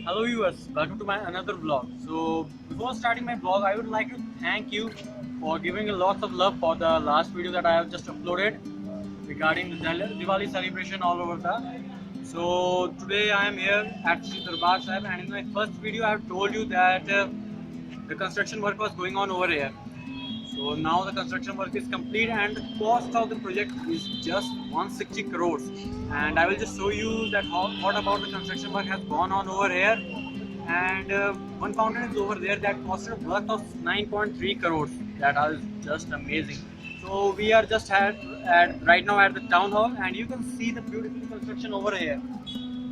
Hello viewers, welcome to my another vlog. So before starting my vlog, I would like to thank you for giving a lots of love for the last video that I have just uploaded regarding the Diwali celebration all over the. So today I am here at Sri Darbar Sahib, and in my first video I have told you that the construction work was going on over here. So now the construction work is complete and the cost of the project is just 160 crores. And I will just show you that what about the construction work has gone on over here. And one fountain is over there that costed worth of 9.3 crores. That is just amazing. So we are just at right now at the town hall, and you can see the beautiful construction over here.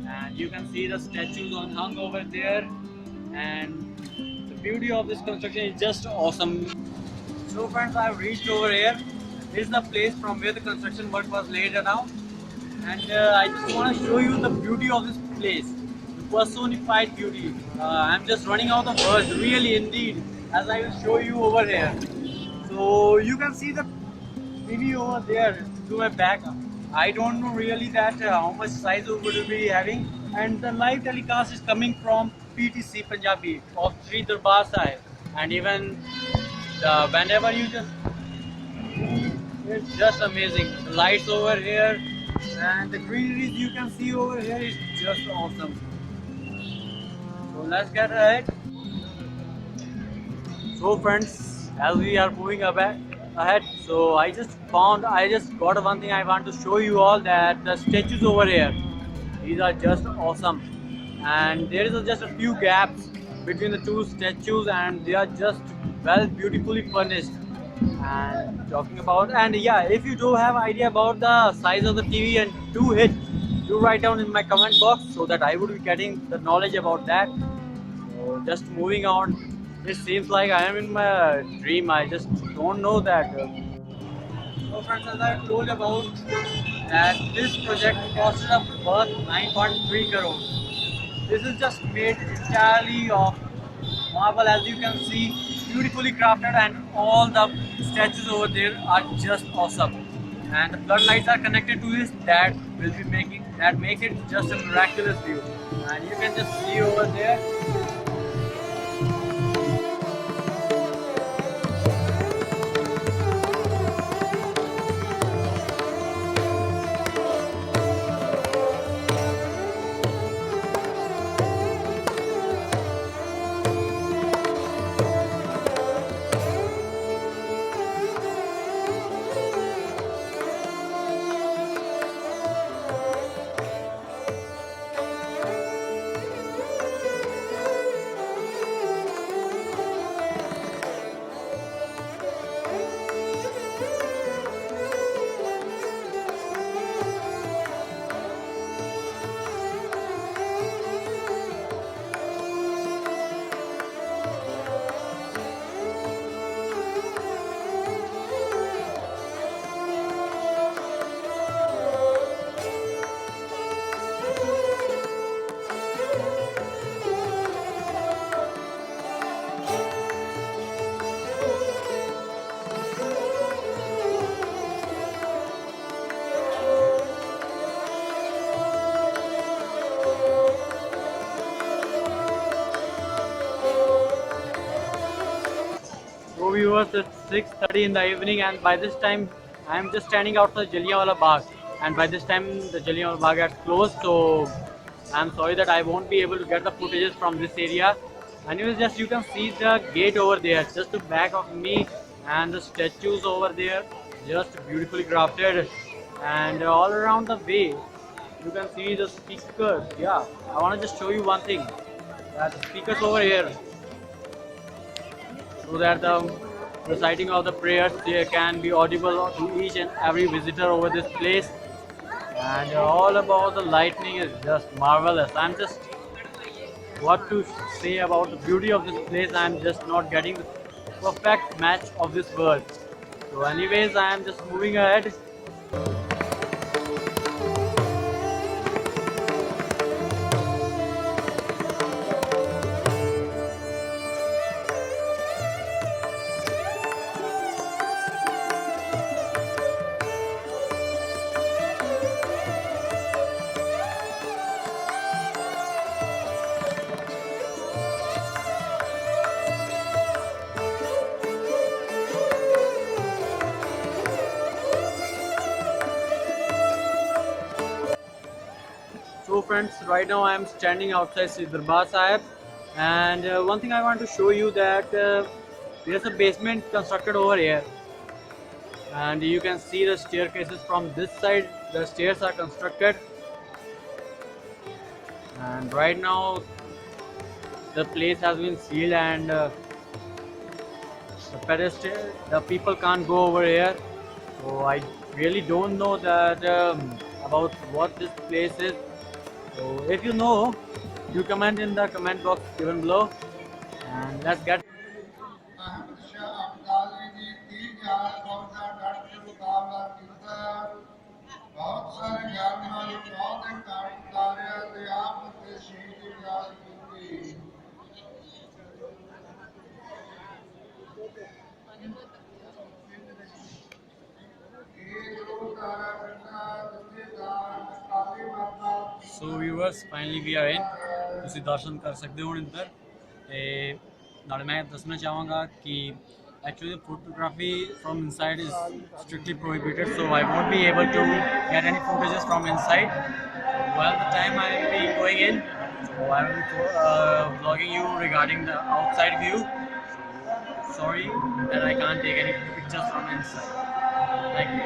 And you can see the statues on hung over there, and the beauty of this construction is just awesome. So friends, I have reached over here. This is the place from where the construction work was laid down, and I just want to show you the beauty of this place, the personified beauty. I'm just running out of words, really indeed, as I will show you over here. So you can see the TV over there to my back. I don't know really that how much size it would be having, and the live telecast is coming from PTC Punjabi of Sri Darbar Sahib, and even whenever you just it's just amazing. The lights over here and the greeneries you can see over here is just awesome. So let's get ahead. So friends, as we are moving ahead, so I just got one thing I want to show you all, that the statues over here, these are just awesome. And there is just a few gaps between the two statues, and they are just well beautifully furnished. And talking about, and yeah, if you do have idea about the size of the TV, and do write down in my comment box so that I would be getting the knowledge about that. So just moving on, it seems like I am in my dream. I just don't know that. So friends, as I told about that this project costed up worth 9.3 crores. This is just made entirely of marble, as you can see, beautifully crafted, and all the statues over there are just awesome. And the floodlights are connected to this, that will be making that make it just a miraculous view. And you can just see over there. So viewers, it's 6:30 in the evening, and by this time I'm just standing outside Jallianwala Bagh, and by this time the Jallianwala Bagh has closed. So I'm sorry that I won't be able to get the footages from this area. Anyways, just you can see the gate over there, just to back of me, and the statues over there, just beautifully crafted, and all around the way you can see the speakers. Yeah, I want to just show you one thing, that the speakers over here, so that the reciting of the prayers there can be audible to each and every visitor over this place. And all about the lightning is just marvelous. I'm just what to say about the beauty of this place. I'm just not getting the perfect match of this word. So anyways, I am just moving ahead. friends, right now I am standing outside Sri Darbar Sahib, and one thing I want to show you that there's a basement constructed over here, and you can see the staircases from this side. The stairs are constructed, and right now the place has been sealed, and the people can't go over here. So I really don't know that about what this place is. So if you know, you comment in the comment box given below, and let's get. ਬਹੁਤ ਸਾਰੇ ਗਿਆਨ ਨਾਲ ਬਹੁਤ ਦੇ ਕਾਰਨ ਤਾਰਿਆ ਤੇ ਆਪ ਤੇ ਸ਼ਹੀਦ ਯਾਦ ਕੀਤੀ ਇਹ ਗੁਰੂ ਤਾਰਾ ਪਿੰਡਾ ਦੂਜੇ ਦਾਨ ਕਾਲੀ ਮਾਤਾ So viewers, finally we are in. ਤੁਸੀਂ ਦਰਸ਼ਨ ਕਰ ਸਕਦੇ ਹੋ ਇੱਧਰ ਤੇ ਨਾਲ ਮੈਂ ਦੱਸਣਾ ਚਾਹਾਂਗਾ ਕਿ actually the photography from inside is strictly prohibited, so I won't be able to get any footages from inside. While the time I will be going in, so I will be vlogging you regarding the outside view. So sorry that I can't take any pictures from inside. Thank you.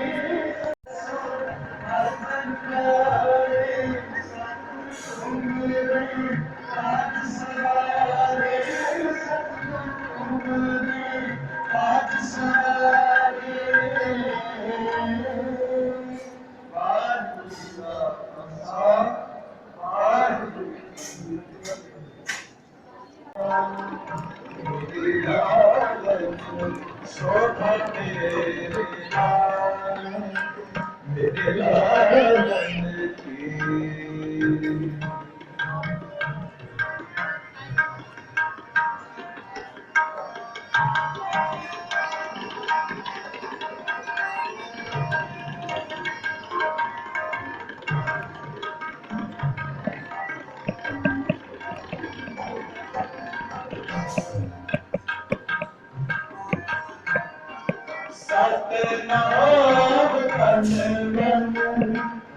Satnam ਤਨ ਮਨ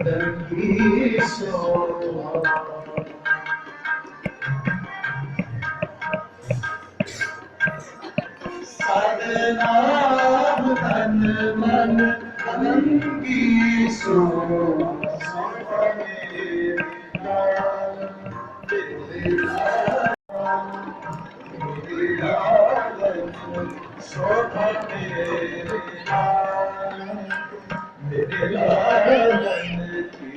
ਦਰਗੀ ਸੋਹਾ ਸਤਨਾਮ ਤਨ ਮਨ ਦਰਗੀ ਸੋਹਾ ਸੋਹਣੇ ਨਾਮ ਸੋਹਣੇ ਮੇਰੇ ਲਾਲਨ ਕੀ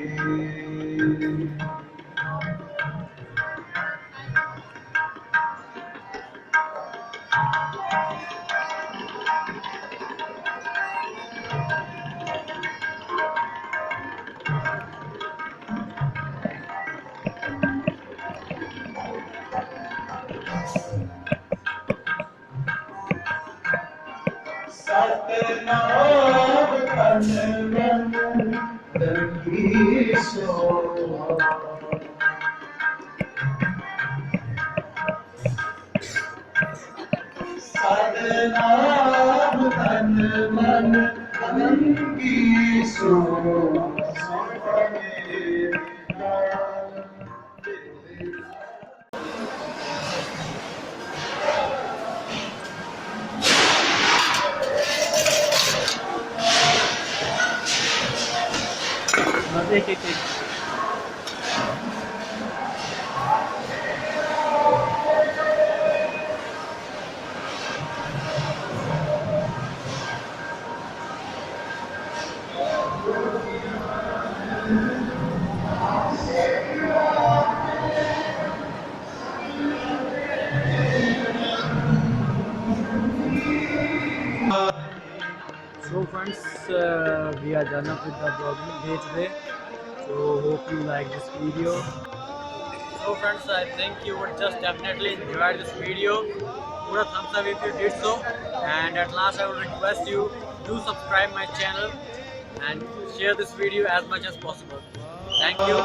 ਸਤਨਾਮ ਤਨ ਮਨ ਦਰਗੀ ਸੋਹਾ ਸਤਨਾਮ ਤਨ ਮਨ ਦਰਗੀ ਸੋਹਾ ਸੋਹਣੇ ਨਾਮ एक So friends, we are done up with the vlogging day today. So hope you like this video. So friends, I think you would just definitely enjoy this video. Put a thumbs up if you did so. And at last I would request you to subscribe my channel and share this video as much as possible. Thank you.